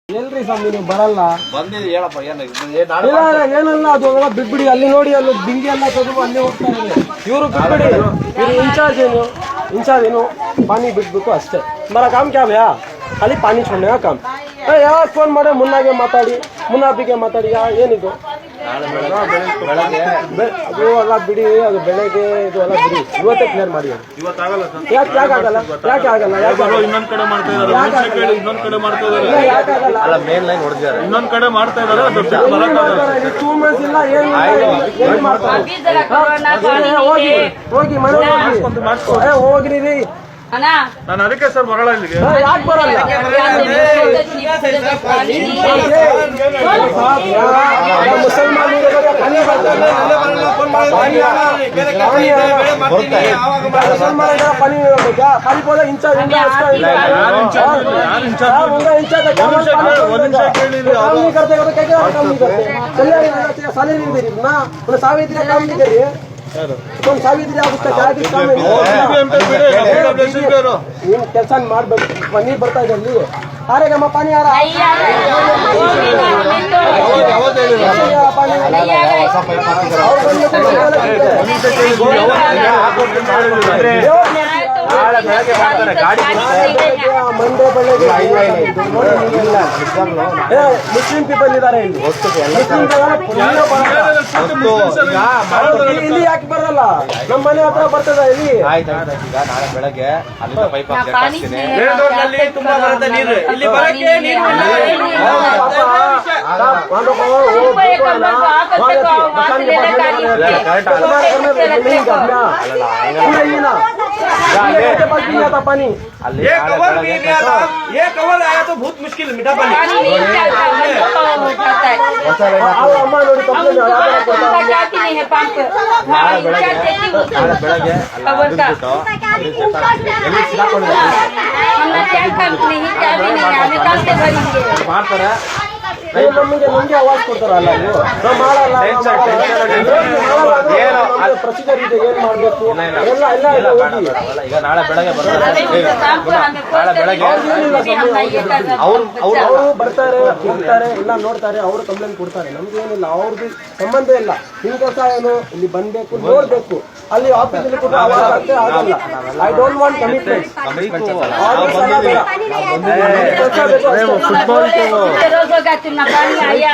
ಎಲ್ರಿ ಸ್ವಾಮಿ ನೀವು ಬರಲ್ಲ ಬಂದಿದ್ದು ಹೇಳಪ್ಪ ಏನಲ್ಲ ಅದು ಬಿಟ್ಬಿಡಿ ಅಲ್ಲಿ ನೋಡಿ ಅಲ್ಲಿ ದಿಂಗಿ ಎಲ್ಲ ತೆಗೆದು ಅಲ್ಲಿ ಹೋಗ್ತಾ ಇದೆ ಇವರು ಬಿಟ್ಬಿಡಿ ಇವರು इंचार्ज ಏನು पानी ಬಿಟ್ಬಿಟ್ಟು ಅಷ್ಟೇ हमारा काम क्या भैया खाली पानी छोड़ने का काम ಯಾವಾಗ ಫೋನ್ ಮಾಡಿ ಮುನ್ನಾಗೆ ಮಾತಾಡಿ ಮುನ್ನಾಬಿಗೆ ಮಾತಾಡಿ ಏನಿದು ಅದು ಎಲ್ಲ ಬಿಡಿ ಅದು ಬೆಳಗ್ಗೆ ಇದು ಎಲ್ಲ ಬಿಡಿ ಇವತ್ತೇ ಕ್ಲಿಯರ್ ಮಾಡಿ ಯಾಕೆ ಆಗಲ್ಲ ಯಾಕೆ ಆಗಲ್ಲ ಇನ್ನೊಂದ್ ಕಡೆ ಮಾಡ್ತಾ ಇದ್ದಾರೆ ಇನ್ನೊಂದ್ ಕಡೆ ಮಾಡ್ತಾ ಇದ್ದಾರೆ ಅಲ್ಲ ಮೇನ್ ಲೈನ್ ಹೊಡೆದಿದ್ದಾರೆ ಇನ್ನೊಂದ್ ಕಡೆ ಮಾಡ್ತಾ ಇದ್ದಾರೆ 2 months ಇಲ್ಲ ಏನು ಮಾಡ್ತಾರೆ ಹೋಗಿ ಮನೆ ಹೋಗ್ರಿ ನಾನು ಅದಕ್ಕೆ ಸರ್ ಬರಲ್ಲ ಇಲ್ಲಿಗೆ ಯಾಕೆ ಬರಲ್ಲ ಮುಸಲ್ಮಾನ पानी खाली बोला इंचार्ज नहीं करते काम नहीं करते सैलरी नहीं दे रही ना उन्हें सावित्री काम नहीं दे रही है तुम सावित्री आप उसका क्या किस काम ಕೆಲಸ ಮಾಡ್ಬೇಕು ನೀರು ಬರ್ತಾ ಇದೆ ಅಲ್ಲಿ ಆರೆಗಮ್ಮ ಪಾನಿ ಆ रहा ಮಂಡ್ಯ ಬಳ್ಳಿಗೆ ಮುಸ್ಲಿಂ ಪೀಪಲ್ ಇದ್ದಾರೆ ಇಲ್ಲಿ ಯಾಕೆ ಬರಲ್ಲ ನಮ್ಮ ಮನೆ ಹತ್ರ ಬರ್ತದ ಇಲ್ಲಿ ನಾಳೆ ಬೆಳಗ್ಗೆ ಅಲ್ಲಿಂದ ಪೈಪ್ पानी ये कवर भी नहीं आता ये कवर आया तो बहुत मुश्किल मीठा पानी अम्मा ನೋಡಿ ಮಾಡ್ತಾರೆ ನಮಗೆ ಅವಾಜ್ ಕೊಡ್ತಾರಲ್ಲ ನಾವು ಮಾಡಲ್ಲ ಪ್ರೊಸೀಜರ್ ಇದೆ ಏನ್ ಮಾಡ್ಬೇಕು ಎಲ್ಲ ಈಗ ನಾಳೆ ಬೆಳಗ್ಗೆ ನಾಳೆ ಬೆಳಗ್ಗೆ ಅವರು ಬರ್ತಾರೆ ಹೋಗ್ತಾರೆ ಎಲ್ಲ ನೋಡ್ತಾರೆ ಅವರು ಕಂಪ್ಲೇಂಟ್ ಕೊಡ್ತಾರೆ ನಮ್ಗೆ ಏನಿಲ್ಲ ಅವ್ರದ್ದು ಸಂಬಂಧ ಇಲ್ಲ ನಿಮ್ ಕೆಲಸ ಏನು ಇಲ್ಲಿ ಬಂದ್ಬೇಕು ನೋಡ್ಬೇಕು ಅಲ್ಲಿ ಆಫೀಸಲ್ಲಿ ಕೂಡ ಆಗಲ್ಲ ಐ ಡೋಂಟ್ ವಾಂಟ್ ಕಮಿಟ್ಮೆಂಟ್ पानी आया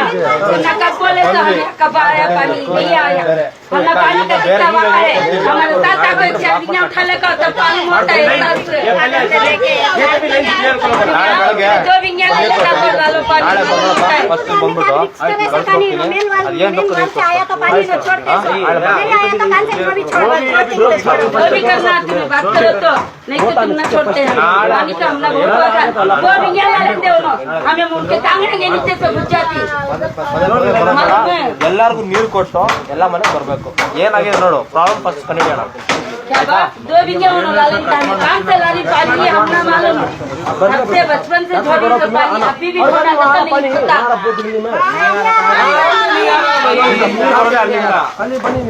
नका बोले तो हमें कब आया पानी नहीं आया हमारा पानी का कितना बड़ा है हमारे ताता को चाबियां उठा लेगा तो पानी मोटा है जो भी यहाँ लेकर बोला लो पानी ಫಸ್ಟ್ ಬಂದ್ಬಿಟ್ಟು ಅದೇನ್ आया तो पानी में छोड़ के वो भी करना तुम्हें बात करो तो नहीं तो तुम ना छोड़ते हैं पानी तो हमने बहुत वो भी यहाँ लेते हो हमें उनके टांगेंगे नीचे से बुझ जाती ಎಲ್ಲಾರ್ಗು ನೀರು ಕೊಟ್ಟು ಎಲ್ಲ ಮನೆ ಬರ್ಬೇಕು ಏನಾಗಿದೆ ನೋಡು ಪ್ರಾಬ್ಲಮ್ ಫಸ್ಟ್ ಕಂಡಿಡಿಯೋಣ दो बिंगे होने काम से लाली पानी हमने मालूम सबसे बचपन से थोड़ी तो पानी अभी भी थोड़ा सा नहीं होता खाली बनी